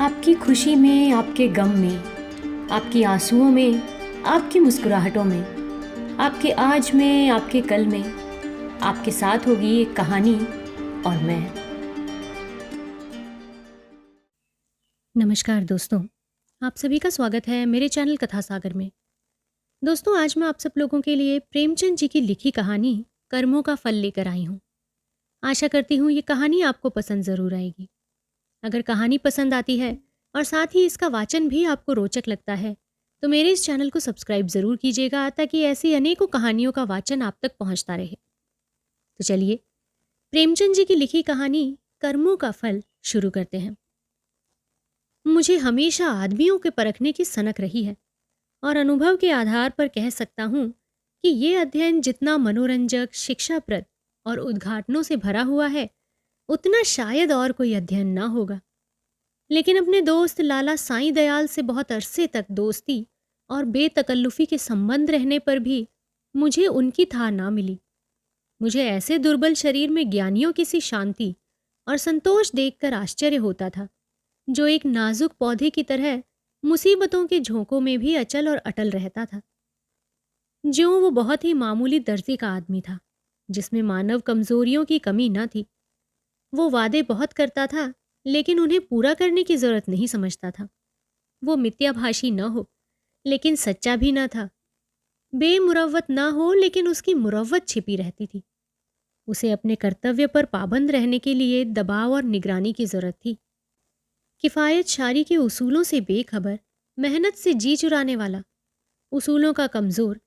आपकी खुशी में, आपके गम में, आपकी आंसुओं में, आपकी मुस्कुराहटों में, आपके आज में, आपके कल में, आपके साथ होगी एक कहानी और मैं। नमस्कार दोस्तों, आप सभी का स्वागत है मेरे चैनल कथा सागर में। दोस्तों, आज मैं आप सब लोगों के लिए प्रेमचंद जी की लिखी कहानी कर्मों का फल लेकर आई हूँ। आशा करती हूँ ये कहानी आपको पसंद ज़रूर आएगी। अगर कहानी पसंद आती है और साथ ही इसका वाचन भी आपको रोचक लगता है तो मेरे इस चैनल को सब्सक्राइब ज़रूर कीजिएगा ताकि ऐसी अनेकों कहानियों का वाचन आप तक पहुंचता रहे। तो चलिए प्रेमचंद जी की लिखी कहानी कर्मों का फल शुरू करते हैं। मुझे हमेशा आदमियों के परखने की सनक रही है और अनुभव के आधार पर कह सकता हूँ कि ये अध्ययन जितना मनोरंजक, शिक्षाप्रद और उद्घाटनों से भरा हुआ है उतना शायद और कोई अध्ययन ना होगा। लेकिन अपने दोस्त लाला साईं दयाल से बहुत अरसे तक दोस्ती और बेतकल्लुफी के संबंध रहने पर भी मुझे उनकी था ना मिली। मुझे ऐसे दुर्बल शरीर में ज्ञानियों की सी शांति और संतोष देखकर आश्चर्य होता था, जो एक नाजुक पौधे की तरह मुसीबतों के झोंकों में भी अचल और अटल रहता था। ज्यों वो बहुत ही मामूली दर्जे का आदमी था, जिसमें मानव कमजोरियों की कमी न थी। वो वादे बहुत करता था, लेकिन उन्हें पूरा करने की जरूरत नहीं समझता था। वो मिथ्याभाषी न हो, लेकिन सच्चा भी न था। बेमुरव्वत न हो, लेकिन उसकी मुरव्वत छिपी रहती थी। उसे अपने कर्तव्य पर पाबंद रहने के लिए दबाव और निगरानी की जरूरत थी। किफायत शारी के उसूलों से बेखबर, मेहनत से जी चुराने वाला, उसूलों का कमजोर,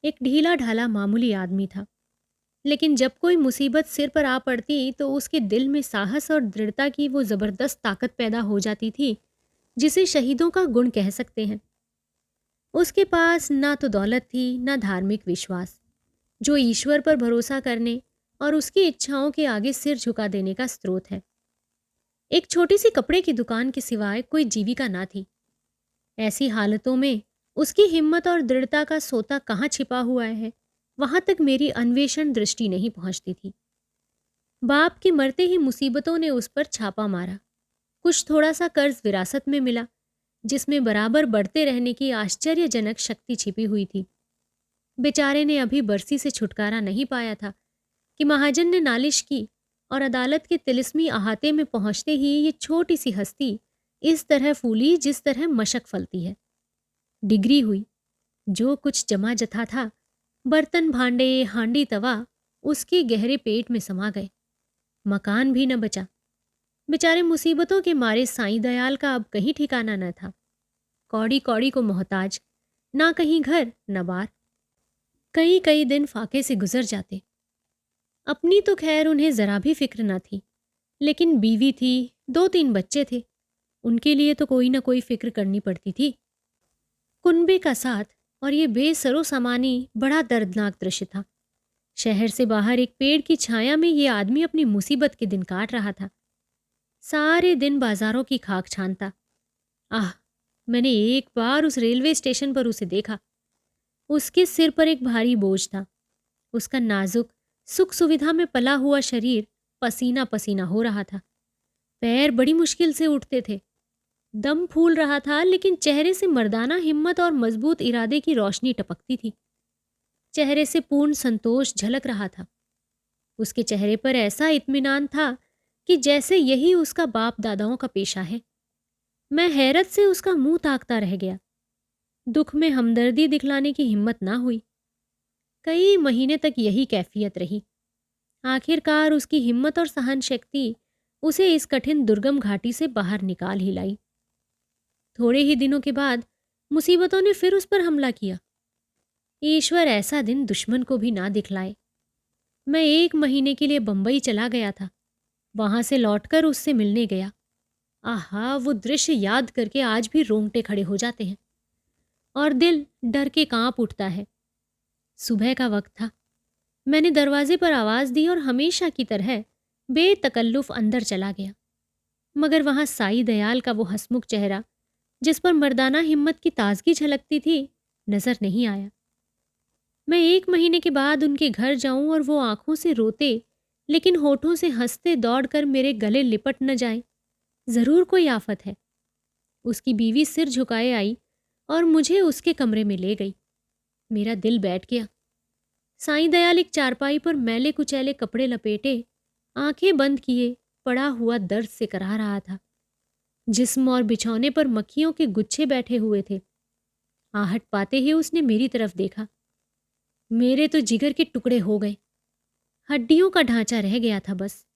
एक ढीला ढाला मामूली आदमी था। लेकिन जब कोई मुसीबत सिर पर आ पड़ती तो उसके दिल में साहस और दृढ़ता की वो जबरदस्त ताकत पैदा हो जाती थी, जिसे शहीदों का गुण कह सकते हैं। उसके पास ना तो दौलत थी, ना धार्मिक विश्वास, जो ईश्वर पर भरोसा करने और उसकी इच्छाओं के आगे सिर झुका देने का स्रोत है। एक छोटी सी कपड़े की दुकान के सिवाय कोई जीविका ना थी। ऐसी हालतों में उसकी हिम्मत और दृढ़ता का सोता कहाँ छिपा हुआ है, वहां तक मेरी अन्वेषण दृष्टि नहीं पहुंचती थी। बाप के मरते ही मुसीबतों ने उस पर छापा मारा। कुछ थोड़ा सा कर्ज विरासत में मिला, जिसमें बराबर बढ़ते रहने की आश्चर्यजनक शक्ति छिपी हुई थी। बेचारे ने अभी बरसी से छुटकारा नहीं पाया था कि महाजन ने नालिश की और अदालत के तिलिस्मी अहाते में पहुंचते ही ये छोटी सी हस्ती इस तरह फूली जिस तरह मशक फलती है। डिग्री हुई। जो कुछ जमा जथा था, बर्तन भांडे, हांडी तवा, उसके गहरे पेट में समा गए। मकान भी न बचा। बेचारे मुसीबतों के मारे साईं दयाल का अब कहीं ठिकाना न था। कौड़ी कौड़ी को मोहताज, ना कहीं घर न बार। कई कई दिन फाके से गुजर जाते। अपनी तो खैर उन्हें जरा भी फिक्र न थी, लेकिन बीवी थी, 2-3 बच्चे थे, उनके लिए तो कोई ना कोई फिक्र करनी पड़ती थी। कुनबे का साथ और ये बेसरो सामानी बड़ा दर्दनाक दृश्य था। शहर से बाहर एक पेड़ की छाया में ये आदमी अपनी मुसीबत के दिन काट रहा था। सारे दिन बाजारों की खाक छानता। आह, मैंने एक बार उस रेलवे स्टेशन पर उसे देखा। उसके सिर पर एक भारी बोझ था। उसका नाजुक, सुख सुविधा में पला हुआ शरीर पसीना पसीना हो रहा था। पैर बड़ी मुश्किल से उठते थे। दम फूल रहा था, लेकिन चेहरे से मर्दाना हिम्मत और मजबूत इरादे की रोशनी टपकती थी। चेहरे से पूर्ण संतोष झलक रहा था। उसके चेहरे पर ऐसा इत्मीनान था कि जैसे यही उसका बाप दादाओं का पेशा है। मैं हैरत से उसका मुंह ताकता रह गया। दुख में हमदर्दी दिखलाने की हिम्मत ना हुई। कई महीने तक यही कैफियत रही। आखिरकार उसकी हिम्मत और सहन शक्ति उसे इस कठिन दुर्गम घाटी से बाहर निकाल ही लाई। थोड़े ही दिनों के बाद मुसीबतों ने फिर उस पर हमला किया। ईश्वर ऐसा दिन दुश्मन को भी ना दिखलाए। मैं 1 महीने के लिए बंबई चला गया था। वहां से लौटकर उससे मिलने गया। आहा, वो दृश्य याद करके आज भी रोंगटे खड़े हो जाते हैं और दिल डर के कांप उठता है। सुबह का वक्त था। मैंने दरवाजे पर आवाज दी और हमेशा की तरह बेतकल्लुफ अंदर चला गया। मगर वहां साईं दयाल का वो हंसमुख चेहरा, जिस पर मर्दाना हिम्मत की ताजगी झलकती थी, नजर नहीं आया। मैं 1 महीने के बाद उनके घर जाऊं और वो आंखों से रोते लेकिन होठों से हंसते दौड़कर मेरे गले लिपट न जाए, जरूर कोई आफत है। उसकी बीवी सिर झुकाए आई और मुझे उसके कमरे में ले गई। मेरा दिल बैठ गया। साईं दयाल एक चारपाई पर मैले कुचैले कपड़े लपेटे, आंखें बंद किए, पड़ा हुआ दर्द से कराह रहा था। जिस्म और बिछौने पर मक्खियों के गुच्छे बैठे हुए थे। आहट पाते ही उसने मेरी तरफ देखा। मेरे तो जिगर के टुकड़े हो गए। हड्डियों का ढांचा रह गया था बस।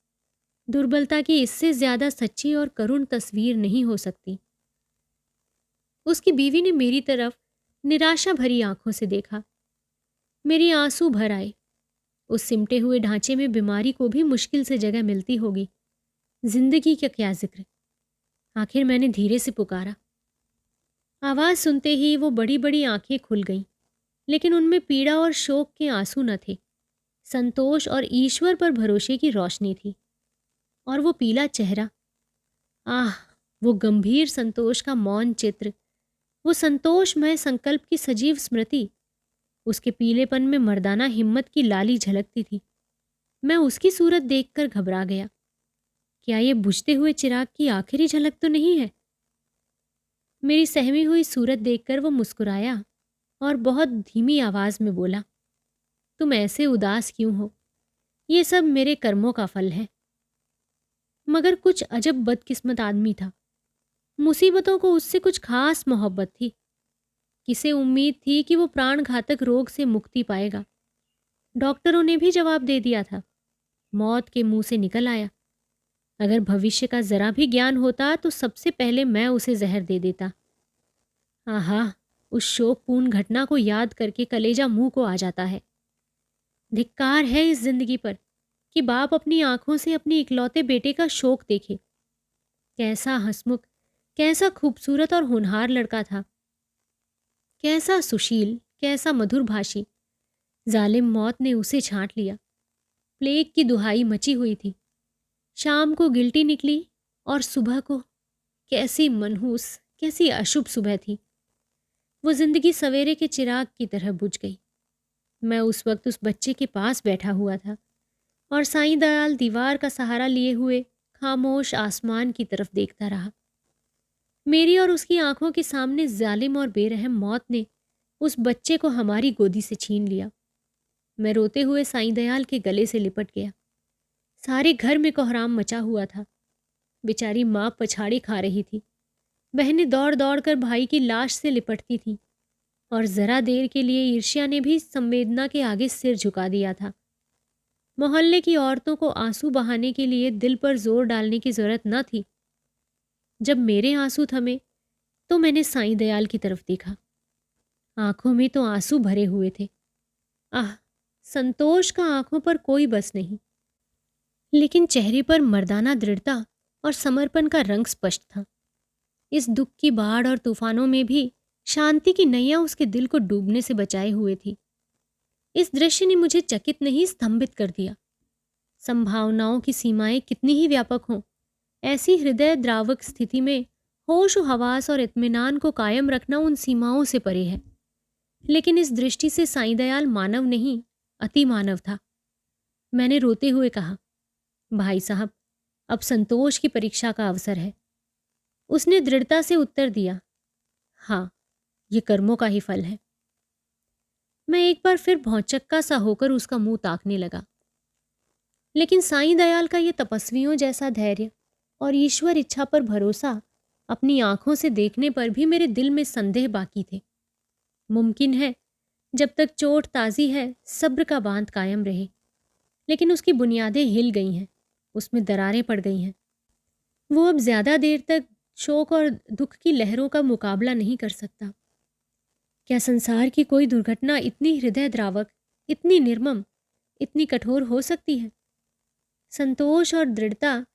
दुर्बलता की इससे ज्यादा सच्ची और करुण तस्वीर नहीं हो सकती। उसकी बीवी ने मेरी तरफ निराशा भरी आंखों से देखा। मेरी आंसू भर आए। उस सिमटे हुए ढांचे में बीमारी को भी मुश्किल से जगह मिलती होगी। जिंदगी का क्या जिक्र। आखिर मैंने धीरे से पुकारा। आवाज सुनते ही वो बड़ी बड़ी आंखें खुल गईं, लेकिन उनमें पीड़ा और शोक के आंसू न थे। संतोष और ईश्वर पर भरोसे की रोशनी थी। और वो पीला चेहरा, आह, वो गंभीर संतोष का मौन चित्र, वो संतोषमय संकल्प की सजीव स्मृति। उसके पीलेपन में मर्दाना हिम्मत की लाली झलकती थी। मैं उसकी सूरत देखकर घबरा गया। क्या ये बुझते हुए चिराग की आखिरी झलक तो नहीं है? मेरी सहमी हुई सूरत देखकर वो मुस्कुराया और बहुत धीमी आवाज में बोला, तुम ऐसे उदास क्यों हो? ये सब मेरे कर्मों का फल है। मगर कुछ अजब बदकिस्मत आदमी था। मुसीबतों को उससे कुछ खास मोहब्बत थी। किसे उम्मीद थी कि वो प्राण घातक रोग से मुक्ति पाएगा? डॉक्टरों ने भी जवाब दे दिया था। मौत के मुंह से निकल आया। अगर भविष्य का जरा भी ज्ञान होता तो सबसे पहले मैं उसे जहर दे देता। आहा, उस शोकपूर्ण घटना को याद करके कलेजा मुंह को आ जाता है। धिक्कार है इस जिंदगी पर कि बाप अपनी आंखों से अपने इकलौते बेटे का शोक देखे। कैसा हंसमुख, कैसा खूबसूरत और होनहार लड़का था। कैसा सुशील, कैसा मधुरभाषी। जालिम मौत ने उसे छांट लिया। प्लेग की दुहाई मची हुई थी। शाम को गिल्टी निकली और सुबह को, कैसी मनहूस, कैसी अशुभ सुबह थी। वो जिंदगी सवेरे के चिराग की तरह बुझ गई। मैं उस वक्त उस बच्चे के पास बैठा हुआ था और साईं दयाल दीवार का सहारा लिए हुए खामोश आसमान की तरफ देखता रहा। मेरी और उसकी आंखों के सामने जालिम और बेरहम मौत ने उस बच्चे को हमारी गोदी से छीन लिया। मैं रोते हुए साईं दयाल के गले से लिपट गया। सारे घर में कोहराम मचा हुआ था। बेचारी माँ पछाड़ी खा रही थी। बहनें दौड़ दौड़ कर भाई की लाश से लिपटती थीं और जरा देर के लिए ईर्ष्या ने भी संवेदना के आगे सिर झुका दिया था। मोहल्ले की औरतों को आंसू बहाने के लिए दिल पर जोर डालने की जरूरत न थी। जब मेरे आंसू थमे तो मैंने साईं दयाल की तरफ देखा। आंखों में तो आंसू भरे हुए थे। आह, संतोष का आंखों पर कोई बस नहीं, लेकिन चेहरे पर मर्दाना दृढ़ता और समर्पण का रंग स्पष्ट था। इस दुख की बाढ़ और तूफानों में भी शांति की नैया उसके दिल को डूबने से बचाए हुए थी। इस दृश्य ने मुझे चकित नहीं, स्तंभित कर दिया। संभावनाओं की सीमाएं कितनी ही व्यापक हों, ऐसी हृदय द्रावक स्थिति में होश व हवास और इत्मीनान को कायम रखना उन सीमाओं से परे है। लेकिन इस दृष्टि से साईं दयाल मानव नहीं, अति मानव था। मैंने रोते हुए कहा, भाई साहब, अब संतोष की परीक्षा का अवसर है। उसने दृढ़ता से उत्तर दिया, हाँ, ये कर्मों का ही फल है। मैं एक बार फिर भौचक्का सा होकर उसका मुंह ताकने लगा। लेकिन साईं दयाल का ये तपस्वियों जैसा धैर्य और ईश्वर इच्छा पर भरोसा अपनी आंखों से देखने पर भी मेरे दिल में संदेह बाकी थे। मुमकिन है जब तक चोट ताज़ी है सब्र का बांध कायम रहे, लेकिन उसकी बुनियादें हिल गई हैं, उसमें दरारें पड़ गई हैं। वो अब ज्यादा देर तक शोक और दुख की लहरों का मुकाबला नहीं कर सकता। क्या संसार की कोई दुर्घटना इतनी हृदय द्रावक, इतनी निर्मम, इतनी कठोर हो सकती है? संतोष और दृढ़ता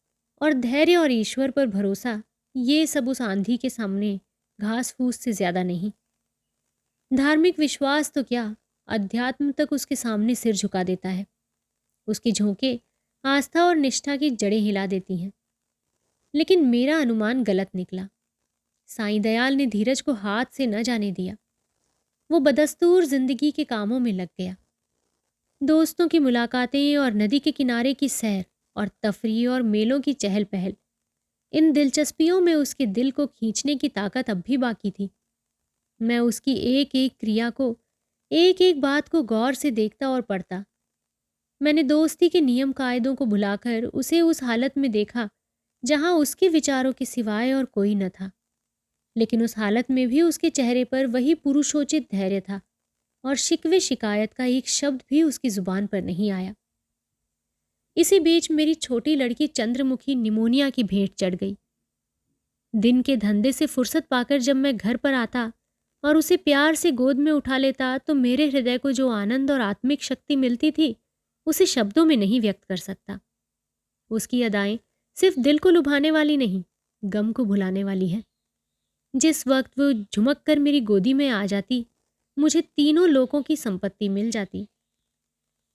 और धैर्य और ईश्वर पर भरोसा, ये सब उस आंधी के सामने घास फूस से ज्यादा नहीं। धार्मिक विश्वास तो क्या, अध्यात्म तक उसके सामने सिर झुका देता है। उसके झोंके आस्था और निष्ठा की जड़ें हिला देती हैं। लेकिन मेरा अनुमान गलत निकला। साईं दयाल ने धीरज को हाथ से न जाने दिया। वो बदस्तूर जिंदगी के कामों में लग गया। दोस्तों की मुलाकातें और नदी के किनारे की सैर और तफरीह और मेलों की चहल पहल, इन दिलचस्पियों में उसके दिल को खींचने की ताकत अब भी बाकी थी। मैं उसकी एक एक क्रिया को, एक एक बात को गौर से देखता और पढ़ता। मैंने दोस्ती के नियम कायदों को भुलाकर उसे उस हालत में देखा जहां उसके विचारों के सिवाय और कोई न था। लेकिन उस हालत में भी उसके चेहरे पर वही पुरुषोचित धैर्य था और शिकवे शिकायत का एक शब्द भी उसकी जुबान पर नहीं आया। इसी बीच मेरी छोटी लड़की चंद्रमुखी निमोनिया की भेंट चढ़ गई। दिन के धंधे से फुर्सत पाकर जब मैं घर पर आता और उसे प्यार से गोद में उठा लेता तो मेरे हृदय को जो आनंद और आत्मिक शक्ति मिलती थी उसे शब्दों में नहीं व्यक्त कर सकता। उसकी अदाएं सिर्फ दिल को लुभाने वाली नहीं, गम को भुलाने वाली है। जिस वक्त वो झुमक कर मेरी गोदी में आ जाती, मुझे तीनों लोकों की संपत्ति मिल जाती।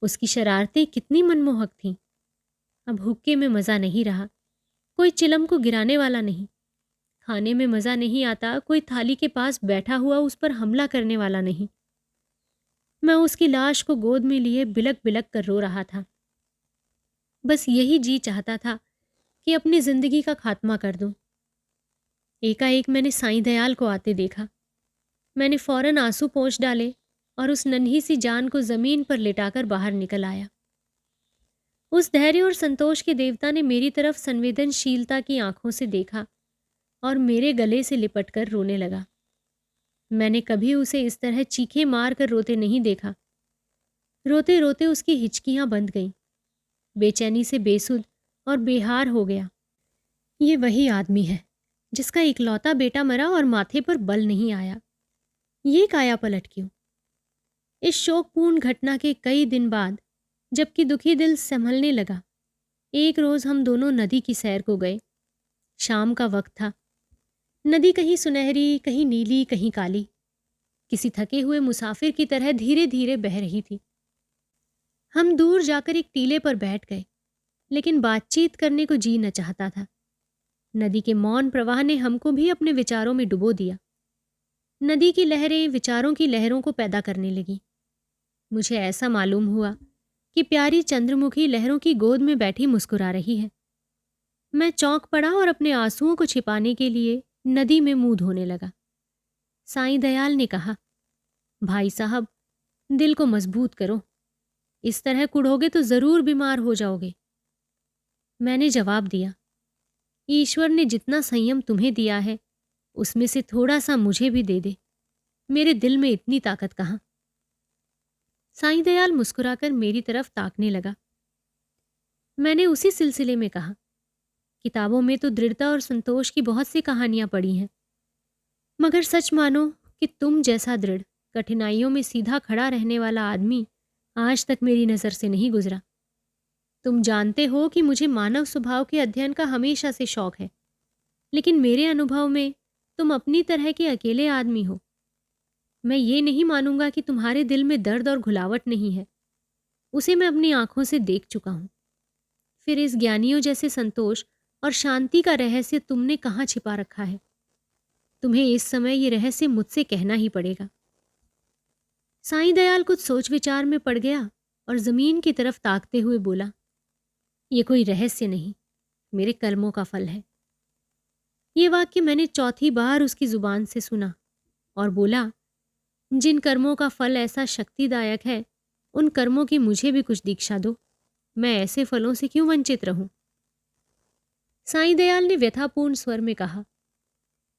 उसकी शरारतें कितनी मनमोहक थीं। अब हुक्के में मज़ा नहीं रहा, कोई चिलम को गिराने वाला नहीं। खाने में मज़ा नहीं आता, कोई थाली के पास बैठा हुआ उस पर हमला करने वाला नहीं। मैं उसकी लाश को गोद में लिए बिलक बिलक कर रो रहा था। बस यही जी चाहता था कि अपनी जिंदगी का खात्मा कर दूं। एकाएक मैंने साईं दयाल को आते देखा। मैंने फौरन आंसू पोंछ डाले और उस नन्ही सी जान को जमीन पर लिटाकर बाहर निकल आया। उस धैर्य और संतोष के देवता ने मेरी तरफ संवेदनशीलता की आंखों से देखा और मेरे गले से लिपटकर रोने लगा। मैंने कभी उसे इस तरह चीखें मार कर रोते नहीं देखा। रोते रोते उसकी हिचकियां बंध गईं। बेचैनी से बेसुध और बेहार हो गया। ये वही आदमी है जिसका इकलौता बेटा मरा और माथे पर बल नहीं आया। ये काया पलट क्यों? इस शोकपूर्ण घटना के कई दिन बाद, जबकि दुखी दिल संभलने लगा, एक रोज हम दोनों नदी की सैर को गए। शाम का वक्त था। नदी कहीं सुनहरी, कहीं नीली, कहीं काली, किसी थके हुए मुसाफिर की तरह धीरे धीरे बह रही थी। हम दूर जाकर एक टीले पर बैठ गए, लेकिन बातचीत करने को जी न चाहता था। नदी के मौन प्रवाह ने हमको भी अपने विचारों में डुबो दिया। नदी की लहरें विचारों की लहरों को पैदा करने लगीं। मुझे ऐसा मालूम हुआ कि प्यारी चंद्रमुखी लहरों की गोद में बैठी मुस्कुरा रही है। मैं चौंक पड़ा और अपने आंसुओं को छिपाने के लिए नदी में मुंह धोने लगा। साईं दयाल ने कहा, भाई साहब, दिल को मजबूत करो, इस तरह कुढ़ोगे तो जरूर बीमार हो जाओगे। मैंने जवाब दिया, ईश्वर ने जितना संयम तुम्हें दिया है उसमें से थोड़ा सा मुझे भी दे दे। मेरे दिल में इतनी ताकत कहाँ। साईं दयाल मुस्कुराकर मेरी तरफ ताकने लगा। मैंने उसी सिलसिले में कहा, किताबों में तो दृढ़ता और संतोष की बहुत सी कहानियां पढ़ी हैं, मगर सच मानो कि तुम जैसा दृढ़, कठिनाइयों में सीधा खड़ा रहने वाला आदमी आज तक मेरी नज़र से नहीं गुजरा। तुम जानते हो कि मुझे मानव स्वभाव के अध्ययन का हमेशा से शौक है, लेकिन मेरे अनुभव में तुम अपनी तरह के अकेले आदमी हो। मैं ये नहीं मानूंगा कि तुम्हारे दिल में दर्द और घुलावट नहीं है, उसे मैं अपनी आंखों से देख चुका हूं। फिर इस ज्ञानियों जैसे संतोष और शांति का रहस्य तुमने कहाँ छिपा रखा है? तुम्हें इस समय ये रहस्य मुझसे कहना ही पड़ेगा। साईं दयाल कुछ सोच विचार में पड़ गया और जमीन की तरफ ताकते हुए बोला, ये कोई रहस्य नहीं, मेरे कर्मों का फल है। ये वाक्य मैंने चौथी बार उसकी जुबान से सुना और बोला, जिन कर्मों का फल ऐसा शक्तिदायक है, उन कर्मों की मुझे भी कुछ दीक्षा दो। मैं ऐसे फलों से क्यों वंचित रहूं? साईं दयाल ने व्यथापूर्ण स्वर में कहा,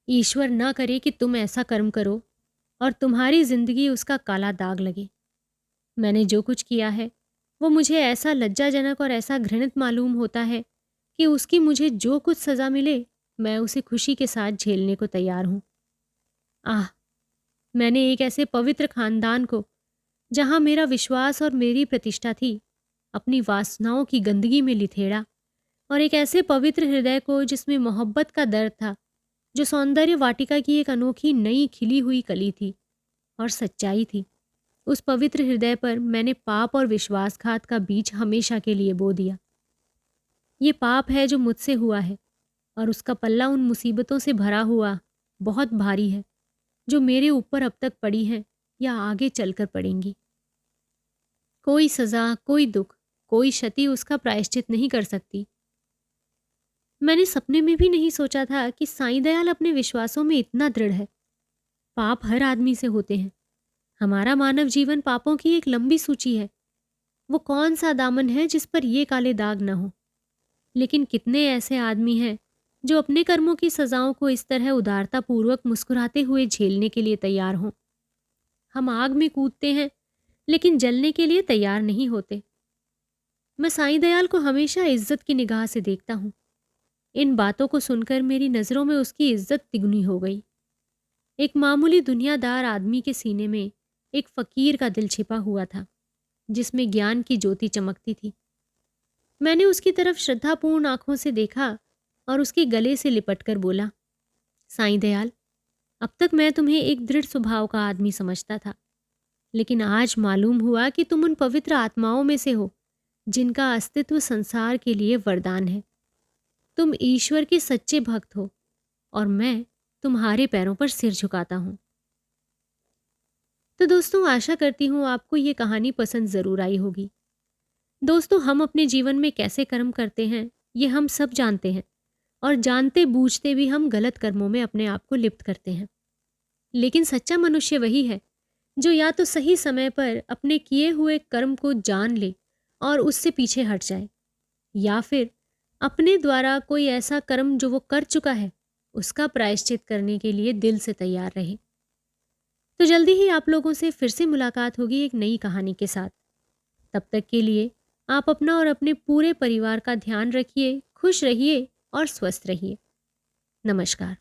ईश्वर ना करे कि तुम ऐसा कर्म करो और तुम्हारी जिंदगी उसका काला दाग लगे। मैंने जो कुछ किया है वो मुझे ऐसा लज्जाजनक और ऐसा घृणित मालूम होता है कि उसकी मुझे जो कुछ सजा मिले मैं उसे खुशी के साथ झेलने को तैयार हूं। आह, मैंने एक ऐसे पवित्र खानदान को, जहां मेरा विश्वास और मेरी प्रतिष्ठा थी, अपनी वासनाओं की गंदगी में लिथेड़ा, और एक ऐसे पवित्र हृदय को जिसमें मोहब्बत का दर्द था, जो सौंदर्य वाटिका की एक अनोखी नई खिली हुई कली थी और सच्चाई थी। उस पवित्र हृदय पर मैंने पाप और विश्वासघात का बीज हमेशा के लिए बो दिया। ये पाप है जो मुझसे हुआ है और उसका पल्ला उन मुसीबतों से भरा हुआ बहुत भारी है जो मेरे ऊपर अब तक पड़ी हैं या आगे चलकर पड़ेंगी। कोई सजा, कोई दुख, कोई क्षति उसका प्रायश्चित नहीं कर सकती। मैंने सपने में भी नहीं सोचा था कि साईं दयाल अपने विश्वासों में इतना दृढ़ है। पाप हर आदमी से होते हैं। हमारा मानव जीवन पापों की एक लंबी सूची है। वो कौन सा दामन है जिस पर ये काले दाग न हो। लेकिन कितने ऐसे आदमी हैं जो अपने कर्मों की सजाओं को इस तरह उदारता पूर्वक मुस्कुराते हुए झेलने के लिए तैयार हों। हम आग में कूदते हैं लेकिन जलने के लिए तैयार नहीं होते। मैं साईं दयाल को हमेशा इज्जत की निगाह से देखता हूँ। इन बातों को सुनकर मेरी नज़रों में उसकी इज्जत तिगुनी हो गई। एक मामूली दुनियादार आदमी के सीने में एक फकीर का दिल छिपा हुआ था, जिसमें ज्ञान की ज्योति चमकती थी। मैंने उसकी तरफ श्रद्धापूर्ण आंखों से देखा और उसके गले से लिपटकर बोला, साईं दयाल, अब तक मैं तुम्हें एक दृढ़ स्वभाव का आदमी समझता था, लेकिन आज मालूम हुआ कि तुम उन पवित्र आत्माओं में से हो जिनका अस्तित्व संसार के लिए वरदान है। तुम ईश्वर के सच्चे भक्त हो और मैं तुम्हारे पैरों पर सिर झुकाता हूं। तो दोस्तों, आशा करती हूँ आपको ये कहानी पसंद ज़रूर आई होगी। दोस्तों, हम अपने जीवन में कैसे कर्म करते हैं ये हम सब जानते हैं, और जानते बूझते भी हम गलत कर्मों में अपने आप को लिप्त करते हैं। लेकिन सच्चा मनुष्य वही है जो या तो सही समय पर अपने किए हुए कर्म को जान ले और उससे पीछे हट जाए, या फिर अपने द्वारा कोई ऐसा कर्म जो वो कर चुका है उसका प्रायश्चित करने के लिए दिल से तैयार रहे। तो जल्दी ही आप लोगों से फिर से मुलाकात होगी एक नई कहानी के साथ। तब तक के लिए आप अपना और अपने पूरे परिवार का ध्यान रखिए, खुश रहिए और स्वस्थ रहिए। नमस्कार।